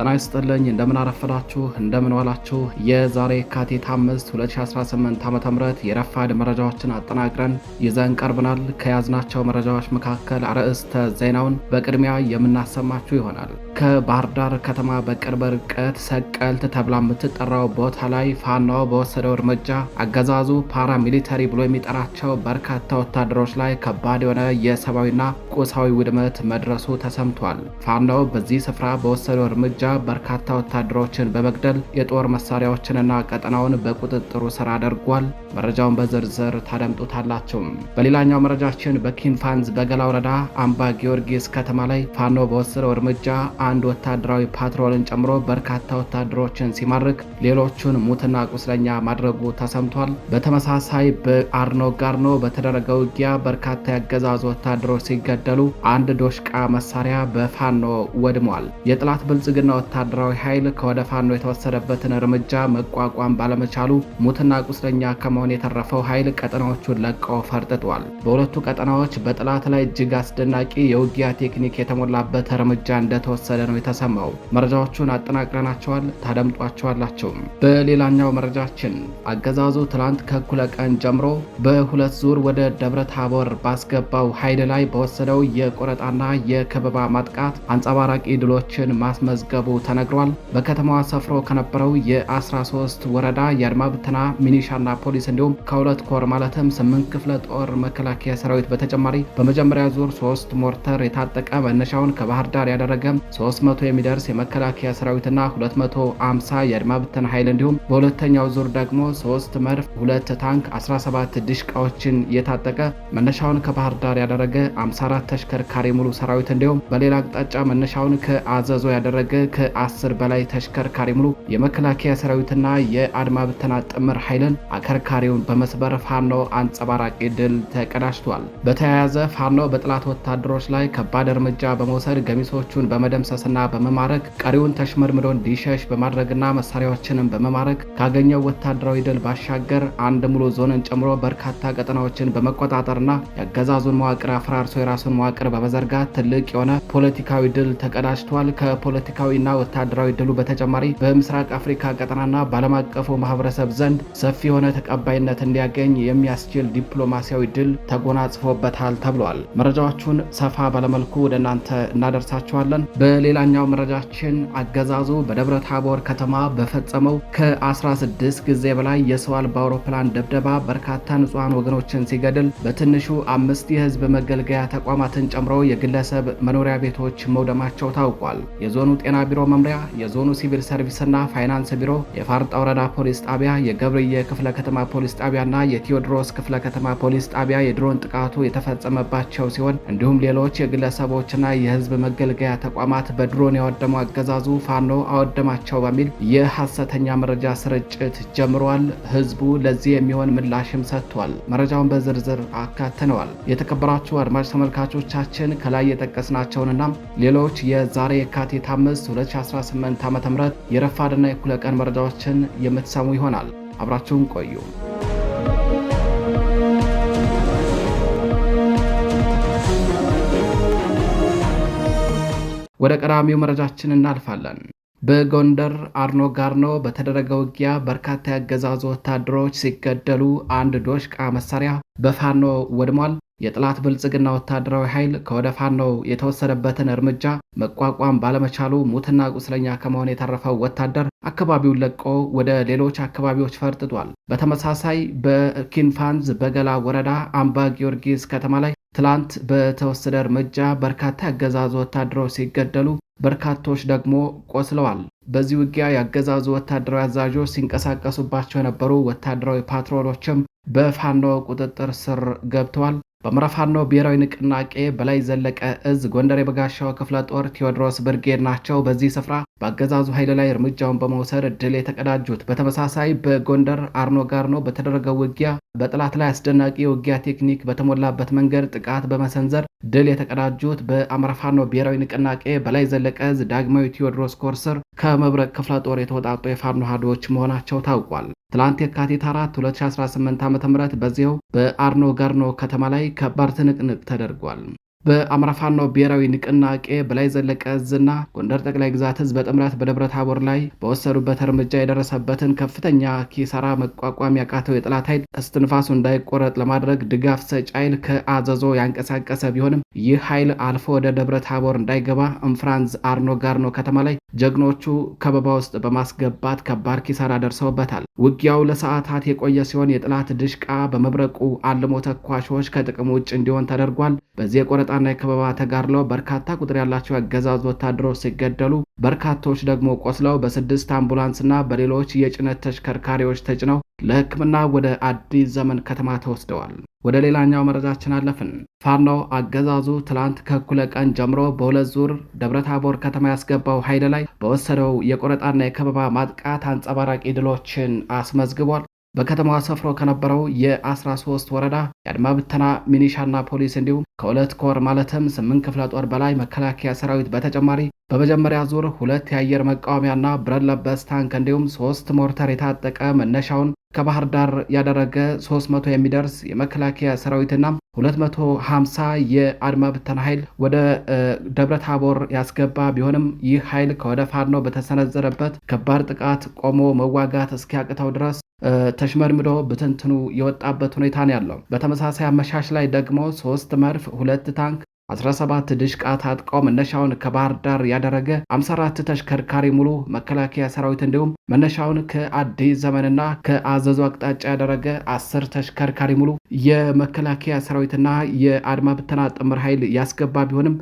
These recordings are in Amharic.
ጤና ይስጥልኝ እንደምን አረፈዳችሁ እንደምን ዋላችሁ። የዛሬ የካቲት 5 2018 ዓ.ም የረፋድ መረጃዎችን አጠናቅረን ይዘን ቀርበናል። ከያዝናቸው መረጃዎች መካከል አርዕስተ ዜናውን በቅድሚያ የምናሰማችሁ ይሆናል። ከባህር ዳር ከተማ በቅርብ ርቀት ሰቀልት ተብላ የምትጠራው ቦታ ላይ ፋኖ በወሰደው እርምጃ አገዛዙ ፓራሚሊተሪ ብሎ የሚጠራቸው በርካታ ወታደሮች ላይ ከባድ የሆነ የሰብአዊና ቁሳዊ ውድመት መድረሱ ተሰምቷል። ፋኖ በዚህ ስፍራ በወሰደው እርምጃ በርካታ ወታደሮችን በመግደል የጦር መሳሪያዎችንና ቀጠናውን በቁጥጥሩ ስር አድርጓል። መረጃውን በዝርዝር ታደምጡታላችሁ። በሌላኛው መረጃችን በኪንፋንዝ በገላ ወረዳ አምባ ጊዮርጊስ ከተማ ላይ ፋኖ በወሰደው እርምጃ አንድ ወታደራዊ ፓትሮልን ጨምሮ በርካታ ወታደሮችን ሲማርክ ሌሎቹን ሙትና ቁስለኛ ማድረጉ ተሰምቷል። በተመሳሳይ በአርኖ ጋርኖ በተደረገ ውጊያ በርካታ ያገዛዙ ወታደሮች ሲገደሉ አንድ ዶሽቃ መሳሪያ በፋኖ ወድሟል። የጥላት ብልጽግና ወታደራዊ ኃይል ከወደ ፋኖ የተወሰደበትን እርምጃ መቋቋም ባለመቻሉ ሙትና ቁስለኛ ከመሆን የተረፈው ኃይል ቀጠናዎቹን ለቀው ፈርጥጧል። በሁለቱ ቀጠናዎች በጥላት ላይ እጅግ አስደናቂ የውጊያ ቴክኒክ የተሞላበት እርምጃ እንደተወሰደ ነው የተሰማው። መረጃዎቹን አጠናቅረናቸዋል፣ ታደምጧቸዋላችሁ። በሌላኛው መረጃችን አገዛዙ ትላንት ከእኩለ ቀን ጀምሮ በሁለት ዙር ወደ ደብረ ታቦር ባስገባው ኃይል ላይ በወሰደው የቆረጣና የከበባ ማጥቃት አንጸባራቂ ድሎችን ማስመዝገቡ ተነግሯል። በከተማዋ ሰፍሮ ከነበረው የ13 ወረዳ የአድማ ብተና ሚኒሻና ፖሊስ እንዲሁም ከሁለት ኮር ማለትም 8 ክፍለ ጦር መከላከያ ሰራዊት በተጨማሪ በመጀመሪያ ዙር 3 ሞርተር የታጠቀ መነሻውን ከባህር ዳር ያደረገ 300 የሚደርስ የመከላከያ ሰራዊትና 250 የአድማ ብተና ኃይል እንዲሁም በሁለተኛው ዙር ደግሞ 3 መድፍ፣ 2 ታንክ፣ 17 ድሽቃዎችን የታጠቀ መነሻውን ከባህር ዳር ያደረገ 54 ተሽከርካሪ ሙሉ ሰራዊት እንዲሁም በሌላ አቅጣጫ መነሻውን ከአዘዞ ያደረገ ከ10 በላይ ተሽከርካሪ ሙሉ የመከላከያ ሰራዊትና የአድማ ብተና ጥምር ኃይልን አከርካሪውን በመስበር ፋኖ አንጸባራቂ ድል ተቀዳጅቷል። በተያያዘ ፋኖ በጥላት ወታደሮች ላይ ከባድ እርምጃ በመውሰድ ገሚሶቹን በመደምሰስና በመማረክ ቀሪውን ተሽመርምዶ እንዲሸሽ በማድረግና መሳሪያዎችንም በመማረክ ካገኘው ወታደራዊ ድል ባሻገር አንድ ሙሉ ዞንን ጨምሮ በርካታ ቀጠናዎችን በመቆጣጠርና የአገዛዙን መዋቅር አፈራርሶ የራሱን መዋቅር በመዘርጋት ትልቅ የሆነ ፖለቲካዊ ድል ተቀዳጅቷል። ከፖለቲካዊና ወታደራዊ ድሉ በተጨማሪ በምስራቅ አፍሪካ ቀጠናና በዓለም አቀፉ ማህበረሰብ ዘንድ ሰፊ የሆነ ተቀባይነት እንዲያገኝ የሚያስችል ዲፕሎማሲያዊ ድል ተጎናጽፎበታል ተብሏል። መረጃዎቹን ሰፋ ባለመልኩ ወደ እናንተ እናደርሳቸዋለን። በሌላኛው መረጃችን አገዛዙ በደብረ ታቦር ከተማ በፈጸመው ከ16 ጊዜ በላይ የሰው አልባ አውሮፕላን ድብደባ በርካታ ንጹሃን ወገኖችን ሲገድል በትንሹ 5 የህዝብ መገልገያ ተቋማትን ጨምሮ የግለሰብ መኖሪያ ቤቶች መውደማቸው ታውቋል። የዞኑ ጤና ቢሮ መምሪያ፣ የዞኑ ሲቪል ሰርቪስና ፋይናንስ ቢሮ፣ የፋርጣ ወረዳ ፖሊስ ጣቢያ፣ የገብርዬ ክፍለ ከተማ ፖሊስ ጣቢያና የቴዎድሮስ ክፍለ ከተማ ፖሊስ ጣቢያ የድሮን ጥቃቱ የተፈጸመባቸው ሲሆን እንዲሁም ሌሎች የግለሰቦችና የህዝብ መገልገያ ተቋማት በድሮን ያወደሙ አገዛዙ ፋኖ አወደማቸው በሚል የሐሰተኛ መረጃ ስርጭት ጀምሯል። ህዝቡ ለዚህ የሚሆን ምላሽም ሰጥቷል። መረጃውን በዝርዝር አካተነዋል። የተከበራችሁ አድማጭ ተመልካቾቻችን ከላይ የጠቀስናቸውንና ሌሎች የዛሬ የካቲት 5 2018 ዓ.ም የረፋድና የእኩለ ቀን መረጃዎችን የምትሰሙ ይሆናል። አብራችሁን ቆዩ። ወደ ቀዳሚው መረጃችን እናልፋለን። በጎንደር አርኖ ጋርኖ በተደረገ ውጊያ በርካታ ያገዛዙ ወታደሮች ሲገደሉ አንድ ዶሽቃ መሳሪያ በፋኖ ወድሟል። የጥላት ብልጽግና ወታደራዊ ኃይል ከወደ ፋኖ የተወሰደበትን እርምጃ መቋቋም ባለመቻሉ ሙትና ቁስለኛ ከመሆን የተረፈው ወታደር አካባቢውን ለቆ ወደ ሌሎች አካባቢዎች ፈርጥቷል። በተመሳሳይ በኪንፋንዝ በገላ ወረዳ አምባ ጊዮርጊስ ከተማ ላይ ትላንት በተወሰደ እርምጃ በርካታ ያገዛዙ ወታደሮች ሲገደሉ በርካቶች ደግሞ ቆስለዋል። በዚህ ውጊያ ያገዛዙ ወታደራዊ አዛዦች ሲንቀሳቀሱባቸው የነበሩ ወታደራዊ ፓትሮሎችም በፋኖ ቁጥጥር ስር ገብተዋል። በአማራ ፋኖ ብሔራዊ ንቅናቄ በላይ ዘለቀ እዝ ጎንደር የበጋሻው ክፍለ ጦር ቴዎድሮስ ብርጌድ ናቸው በዚህ ስፍራ በአገዛዙ ኃይል ላይ እርምጃውን በመውሰድ ድል የተቀዳጁት። በተመሳሳይ በጎንደር አርኖ ጋርኖ በተደረገው ውጊያ በጥላት ላይ አስደናቂ የውጊያ ቴክኒክ በተሞላበት መንገድ ጥቃት በመሰንዘር ድል የተቀዳጁት በአማራ ፋኖ ብሔራዊ ንቅናቄ በላይ ዘለቀ እዝ ዳግማዊ ቴዎድሮስ ኮር ስር ከመብረቅ ክፍለ ጦር የተወጣጡ የፋኖ ሀዶች መሆናቸው ታውቋል። ትላንት የካቲት 4 2018 ዓ.ም በዚያው በአርኖ ጋርኖ ከተማ ላይ ከባድ ትንቅንቅ ተደርጓል። በአማራ ፋኖ ብሔራዊ ንቅናቄ በላይ ዘለቀ እዝና ጎንደር ጠቅላይ ግዛት ህዝብ በጥምረት በደብረ ታቦር ላይ በወሰዱበት እርምጃ የደረሰበትን ከፍተኛ ኪሳራ መቋቋም ያቃተው የጠላት ኃይል እስትንፋሱ እንዳይቆረጥ ለማድረግ ድጋፍ ሰጪ ኃይል ከአዘዞ ያንቀሳቀሰ ቢሆንም ይህ ኃይል አልፎ ወደ ደብረ ታቦር እንዳይገባ እንፍራንዝ አርኖ ጋርኖ ከተማ ላይ ጀግኖቹ ከበባ ውስጥ በማስገባት ከባድ ኪሳራ ደርሰውበታል። ውጊያው ለሰዓታት የቆየ ሲሆን የጠላት ድሽቃ በመብረቁ አልሞ ተኳሾች ከጥቅም ውጭ እንዲሆን ተደርጓል። በዚህ የቆረጣና የከበባ ተጋድለው በርካታ ቁጥር ያላቸው አገዛዝ ወታደሮች ሲገደሉ በርካቶች ደግሞ ቆስለው በ6 አምቡላንስና በሌሎች የጭነት ተሽከርካሪዎች ተጭነው ለሕክምና ወደ አዲስ ዘመን ከተማ ተወስደዋል። ወደ ሌላኛው መረጃችን አለፍን። ፋኖ አገዛዙ ትላንት ከእኩለ ቀን ጀምሮ በሁለት ዙር ደብረታቦር ከተማ ያስገባው ኃይል ላይ በወሰደው የቆረጣና የከበባ ማጥቃት አንጸባራቂ ድሎችን አስመዝግቧል። በከተማዋ ሰፍሮ ከነበረው የ13 ወረዳ የአድማ ብተና ሚኒሻና ፖሊስ እንዲሁም ከሁለት ኮር ማለትም 8 ክፍለ ጦር በላይ መከላከያ ሰራዊት በተጨማሪ በመጀመሪያ ዙር 2 የአየር መቃወሚያና ብረት ለበስ ታንክ እንዲሁም 3 ሞርተር የታጠቀ መነሻውን ከባህር ዳር ያደረገ 300 የሚደርስ የመከላከያ ሰራዊትና 250 የአድማ ብተና ኃይል ወደ ደብረ ታቦር ያስገባ ቢሆንም ይህ ኃይል ከወደ ፋኖ በተሰነዘረበት ከባድ ጥቃት ቆሞ መዋጋት እስኪያቅተው ድረስ ተሽመድምዶ በትንትኑ የወጣበት ሁኔታ ነው ያለው። በተመሳሳይ አመሻሽ ላይ ደግሞ 3 መድፍ፣ 2 ታንክ 17 ድሽቃ ታጥቀው መነሻውን ከባህር ዳር ያደረገ 54 ተሽከርካሪ ሙሉ መከላከያ ሰራዊት እንዲሁም መነሻውን ከአዲስ ዘመንና ከአዘዞ አቅጣጫ ያደረገ 10 ተሽከርካሪ ሙሉ የመከላከያ ሰራዊትና የአድማ ብተና ጥምር ኃይል ያስገባ ቢሆንም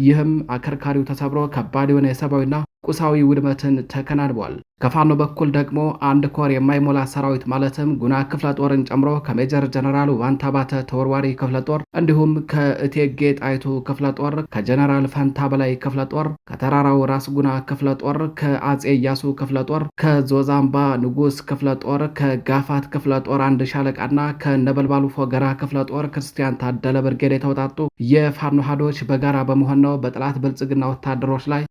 ይህም አከርካሪው ተሰብሮ ከባድ የሆነ የሰብአዊና ቁሳዊ ውድመትን ተከናንቧል። ከፋኖ በኩል ደግሞ አንድ ኮር የማይሞላ ሰራዊት ማለትም ጉና ክፍለ ጦርን ጨምሮ ከሜጀር ጀነራል ዋንታባተ ተወርዋሪ ክፍለ ጦር እንዲሁም ከእቴጌ ጣይቱ ክፍለ ጦር፣ ከጀነራል ፈንታ በላይ ክፍለ ጦር፣ ከተራራው ራስ ጉና ክፍለ ጦር፣ ከአጼ ኢያሱ ክፍለ ጦር፣ ከዞዛምባ ንጉስ ክፍለ ጦር፣ ከጋፋት ክፍለ ጦር አንድ ሻለቃና ከነበልባሉ ፎገራ ክፍለ ጦር ክርስቲያን ታደለ ብርጌድ የተውጣጡ የፋኖ ሀዶች በጋራ በመሆን ነው በጠላት ብልጽግና ወታደሮች ላይ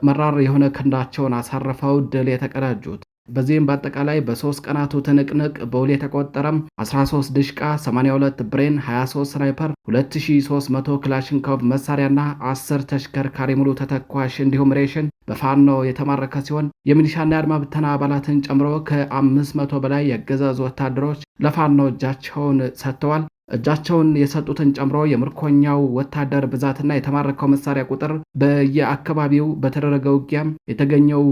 መራር የሆነ ክንዳቸውን አሳርፈው ድል የተቀዳጁት። በዚህም በአጠቃላይ በ3 ቀናቱ ትንቅንቅ በውል የተቆጠረም 13 ድሽቃ፣ 82 ብሬን፣ 23 ስናይፐር፣ 2300 ክላሽንኮቭ መሳሪያና 10 ተሽከርካሪ ሙሉ ተተኳሽ እንዲሁም ሬሽን በፋኖ የተማረከ ሲሆን የሚሊሻና የአድማ ብተና አባላትን ጨምሮ ከ500 በላይ የአገዛዙ ወታደሮች ለፋኖ እጃቸውን ሰጥተዋል። እጃቸውን የሰጡትን ጨምሮ የምርኮኛው ወታደር ብዛትና የተማረከው መሳሪያ ቁጥር በየአካባቢው በተደረገ ውጊያም የተገኘው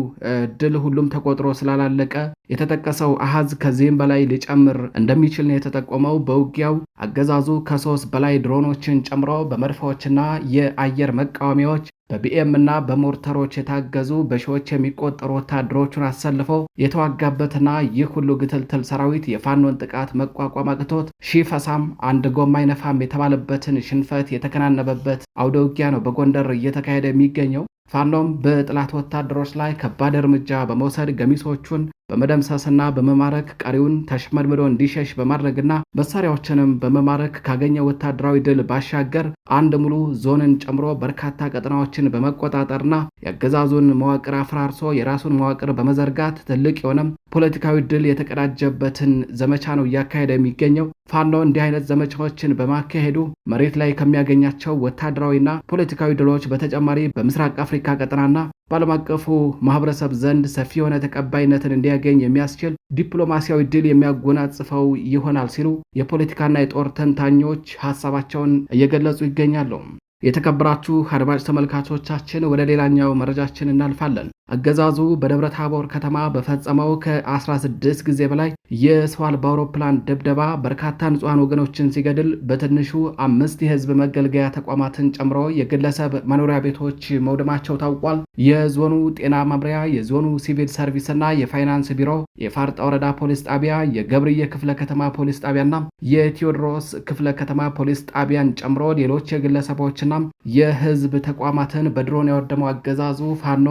ድል ሁሉም ተቆጥሮ ስላላለቀ የተጠቀሰው አሃዝ ከዚህም በላይ ሊጨምር እንደሚችል ነው የተጠቆመው። በውጊያው አገዛዙ ከ3 በላይ ድሮኖችን ጨምሮ በመድፎችና የአየር መቃወሚያዎች በቢኤም እና በሞርተሮች የታገዙ በሺዎች የሚቆጠሩ ወታደሮቹን አሰልፈው የተዋጋበትና ይህ ሁሉ ግትልትል ሰራዊት የፋኖን ጥቃት መቋቋም አቅቶት ሺፈሳም አንድ ጎማ አይነፋም የተባለበትን ሽንፈት የተከናነበበት አውደ ውጊያ ነው በጎንደር እየተካሄደ የሚገኘው። ፋኖም በጥላት ወታደሮች ላይ ከባድ እርምጃ በመውሰድ ገሚሶቹን በመደምሰስና በመማረክ ቀሪውን ተሽመድምዶ እንዲሸሽ በማድረግና መሳሪያዎችንም በመማረክ ካገኘው ወታደራዊ ድል ባሻገር አንድ ሙሉ ዞንን ጨምሮ በርካታ ቀጠናዎችን በመቆጣጠርና የአገዛዙን መዋቅር አፈራርሶ የራሱን መዋቅር በመዘርጋት ትልቅ የሆነም ፖለቲካዊ ድል የተቀዳጀበትን ዘመቻ ነው እያካሄደ የሚገኘው። ፋኖ እንዲህ አይነት ዘመቻዎችን በማካሄዱ መሬት ላይ ከሚያገኛቸው ወታደራዊና ፖለቲካዊ ድሎች በተጨማሪ በምስራቅ አፍሪካ ቀጠናና በዓለም አቀፉ ማህበረሰብ ዘንድ ሰፊ የሆነ ተቀባይነትን እንዲያገኝ የሚያስችል ዲፕሎማሲያዊ ድል የሚያጎናጽፈው ይሆናል ሲሉ የፖለቲካና የጦር ተንታኞች ሀሳባቸውን እየገለጹ ይገኛሉ። የተከበራችሁ አድማጭ ተመልካቾቻችን ወደ ሌላኛው መረጃችን እናልፋለን። አገዛዙ በደብረ ታቦር ከተማ በፈጸመው ከ16 ጊዜ በላይ የሰው አልባ አውሮፕላን ድብደባ በርካታ ንጹሃን ወገኖችን ሲገድል በትንሹ 5 የህዝብ መገልገያ ተቋማትን ጨምሮ የግለሰብ መኖሪያ ቤቶች መውደማቸው ታውቋል። የዞኑ ጤና መምሪያ፣ የዞኑ ሲቪል ሰርቪስና የፋይናንስ ቢሮ፣ የፋርጣ ወረዳ ፖሊስ ጣቢያ፣ የገብርዬ ክፍለ ከተማ ፖሊስ ጣቢያና የቴዎድሮስ ክፍለ ከተማ ፖሊስ ጣቢያን ጨምሮ ሌሎች የግለሰቦችና የህዝብ ተቋማትን በድሮን ያወደመው አገዛዙ ፋኖ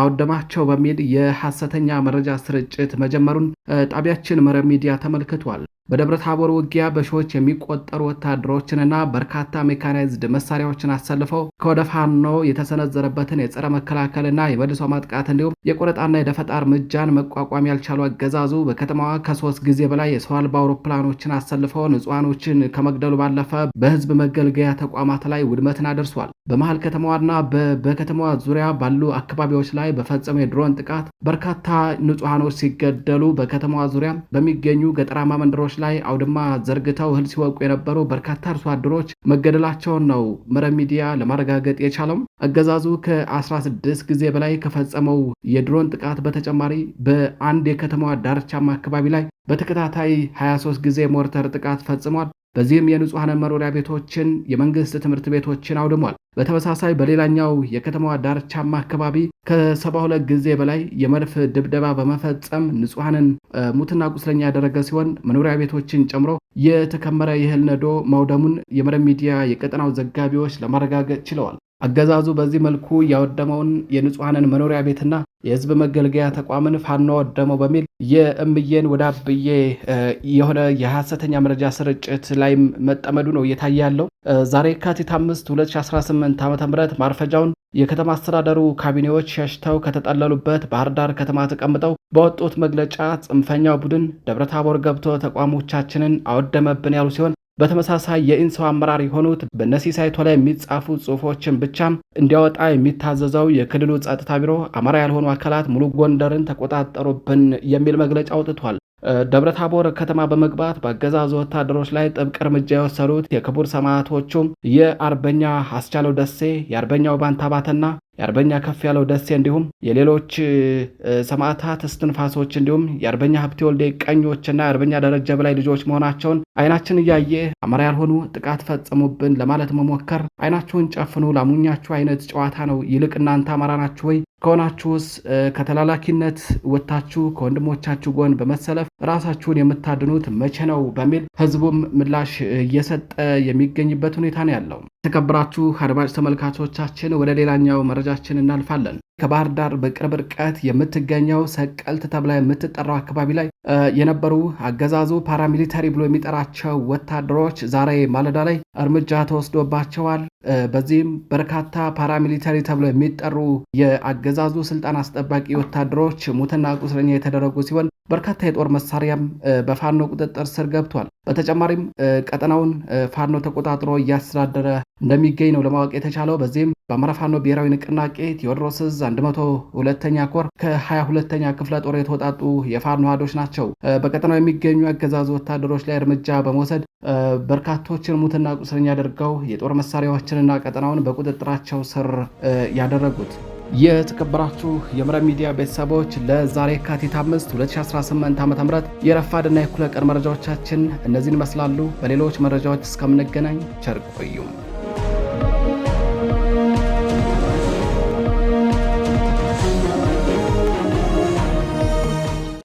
አወደማቸው በሚል የሐሰተኛ መረጃ ስርጭት መጀመሩን ጣቢያችን መረብ ሚዲያ ተመልክቷል። በደብረ ታቦር ውጊያ በሺዎች የሚቆጠሩ ወታደሮችንና በርካታ ሜካናይዝድ መሳሪያዎችን አሰልፈው ከወደ ፋኖ የተሰነዘረበትን የጸረ መከላከልና የመልሶ ማጥቃት እንዲሁም የቆረጣና የደፈጣ እርምጃን መቋቋም ያልቻሉ አገዛዙ በከተማዋ ከ3 ጊዜ በላይ የሰው አልባ አውሮፕላኖችን አሰልፈው ንጹሃኖችን ከመግደሉ ባለፈ በህዝብ መገልገያ ተቋማት ላይ ውድመትን አድርሷል። በመሃል ከተማዋና በከተማዋ ዙሪያ ባሉ አካባቢዎች ላይ በፈጸመው የድሮን ጥቃት በርካታ ንጹሃኖች ሲገደሉ በከተማዋ ዙሪያ በሚገኙ ገጠራማ መንደሮች ላይ አውድማ ዘርግተው እህል ሲወቁ የነበሩ በርካታ አርሶ አደሮች መገደላቸውን ነው መረብ ሚዲያ ለማረጋገጥ የቻለው። አገዛዙ ከ16 ጊዜ በላይ ከፈጸመው የድሮን ጥቃት በተጨማሪ በአንድ የከተማዋ ዳርቻማ አካባቢ ላይ በተከታታይ 23 ጊዜ ሞርተር ጥቃት ፈጽሟል። በዚህም የንጹሃን መኖሪያ ቤቶችን፣ የመንግስት ትምህርት ቤቶችን አውድሟል። በተመሳሳይ በሌላኛው የከተማዋ ዳርቻማ አካባቢ ከ72 ጊዜ በላይ የመድፍ ድብደባ በመፈጸም ንጹሃንን ሙትና ቁስለኛ ያደረገ ሲሆን መኖሪያ ቤቶችን ጨምሮ የተከመረ የእህል ነዶ ማውደሙን የመረብ ሚዲያ የቀጠናው ዘጋቢዎች ለማረጋገጥ ችለዋል። አገዛዙ በዚህ መልኩ ያወደመውን የንጹሃንን መኖሪያ ቤትና የህዝብ መገልገያ ተቋምን ፋኖ ወደመው በሚል የእምዬን ወደ አብዬ የሆነ የሐሰተኛ መረጃ ስርጭት ላይ መጠመዱ ነው እየታየ ያለው። ዛሬ የካቲት 5 2018 ዓ.ም ማርፈጃውን የከተማ አስተዳደሩ ካቢኔዎች ሸሽተው ከተጠለሉበት ባህር ዳር ከተማ ተቀምጠው በወጡት መግለጫ ጽንፈኛው ቡድን ደብረታቦር ገብቶ ተቋሞቻችንን አወደመብን ያሉ ሲሆን በተመሳሳይ የኢንሳው አመራር የሆኑት በነሲሳይቶ ላይ የሚጻፉ ጽሁፎችን ብቻም እንዲያወጣ የሚታዘዘው የክልሉ ጸጥታ ቢሮ አማራ ያልሆኑ አካላት ሙሉ ጎንደርን ተቆጣጠሩብን የሚል መግለጫ አውጥቷል። ደብረታቦር ከተማ በመግባት በአገዛዙ ወታደሮች ላይ ጥብቅ እርምጃ የወሰዱት የክቡር ሰማዕቶቹም የአርበኛ አስቻለው ደሴ፣ የአርበኛው ባንታባተና የአርበኛ ከፍ ያለው ደሴ እንዲሁም የሌሎች ሰማዕታት እስትንፋሶች እንዲሁም የአርበኛ ሀብቴ ወልዴ ቀኞችና የአርበኛ ደረጃ በላይ ልጆች መሆናቸውን አይናችን እያየ አማራ ያልሆኑ ጥቃት ፈጸሙብን ለማለት መሞከር አይናችሁን ጨፍኑ ላሙኛችሁ አይነት ጨዋታ ነው። ይልቅ እናንተ አማራ ናችሁ ወይ? ከሆናችሁስ ከተላላኪነት ወጥታችሁ ከወንድሞቻችሁ ጎን በመሰለፍ ራሳችሁን የምታድኑት መቼ ነው? በሚል ህዝቡም ምላሽ እየሰጠ የሚገኝበት ሁኔታ ነው ያለው። የተከበራችሁ አድማጭ ተመልካቾቻችን ወደ ሌላኛው መረጃችን እናልፋለን። ከባህር ዳር በቅርብ ርቀት የምትገኘው ሰቀልት ተብላ የምትጠራው አካባቢ ላይ የነበሩ አገዛዙ ፓራሚሊታሪ ብሎ የሚጠራቸው ወታደሮች ዛሬ ማለዳ ላይ እርምጃ ተወስዶባቸዋል። በዚህም በርካታ ፓራሚሊታሪ ተብሎ የሚጠሩ የአገዛዙ ስልጣን አስጠባቂ ወታደሮች ሙትና ቁስለኛ የተደረጉ ሲሆን በርካታ የጦር መሳሪያም በፋኖ ቁጥጥር ስር ገብቷል። በተጨማሪም ቀጠናውን ፋኖ ተቆጣጥሮ እያስተዳደረ እንደሚገኝ ነው ለማወቅ የተቻለው። በዚህም በአማራ ፋኖ ብሔራዊ ንቅናቄ ቴዎድሮስ ዕዝ 102ኛ ኮር ከ22ኛ ክፍለ ጦር የተወጣጡ የፋኖ አሃዶች ናቸው በቀጠናው የሚገኙ አገዛዙ ወታደሮች ላይ እርምጃ በመውሰድ በርካቶችን ሙትና ቁስለኛ አድርገው የጦር መሳሪያዎችንና ቀጠናውን በቁጥጥራቸው ስር ያደረጉት። የተከበራችሁ የመረብ ሚዲያ ቤተሰቦች ለዛሬ የካቲት 5 2018 ዓ.ም የረፋድና የእኩለ ቀን መረጃዎቻችን እነዚህን ይመስላሉ። በሌሎች መረጃዎች እስከምንገናኝ ቸር ቆዩ።